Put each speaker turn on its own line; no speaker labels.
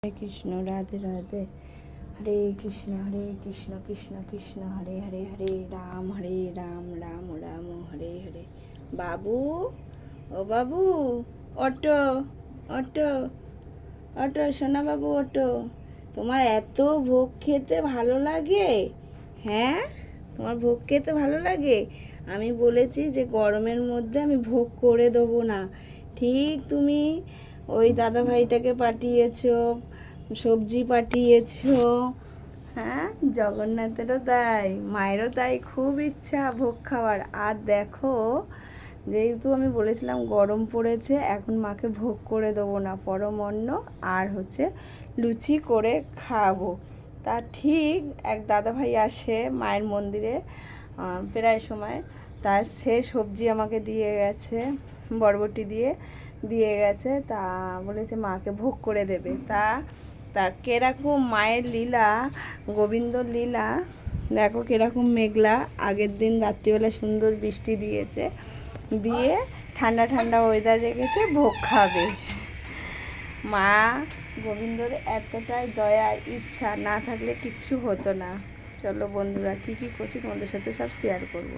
हरे कृष्ण राधे राधे हरे कृष्ण कृष्ण कृष्ण हरे हरे हरे राम राम राम हरे हरे। बाबू ओ बाबू auto auto auto সোনা বাবু auto, তোমার এত ভোগ খেতে ভালো লাগে? হ্যাঁ, তোমার ভোগ খেতে ভালো লাগে? আমি বলেছি যে গরমের মধ্যে আমি ভোগ করে দেবো না, ঠিক তুমি ওই দাদা ভাইটাকে পাঠিয়েছো, সবজি পাঠিয়েছো। হ্যাঁ, জগন্নাথেরও তাই, মায়েরও তাই, খুব ইচ্ছা ভোগ খাওয়ার। আর দেখো, যেহেতু আমি বলেছিলাম গরম পড়েছে, এখন মাকে ভোগ করে দেবো না, পরম অন্ন আর লুচি করে খাবো। তা ঠিক এক দাদাভাই আসে মায়ের মন্দিরে প্রায় সময়, তার সে সবজি আমাকে দিয়ে গেছে, বরবটি দিয়ে দিয়ে গেছে, তা বলেছে মাকে ভোগ করে দেবে। তা তা কিরকম মায়ের লীলা, গোবিন্দর লীলা দেখো কিরকম মেঘলা। আগের দিন রাত্রিবেলা সুন্দর বৃষ্টি দিয়েছে, দিয়ে ঠান্ডা ঠান্ডা ওয়েদার রেখেছে, ভোগ খাবে। মা গোবিন্দর এতটাই দয়ার ইচ্ছা, না থাকলে কিচ্ছু হতো না। চলো বন্ধুরা, কী কী করছি তোমাদের সাথে সব শেয়ার করব।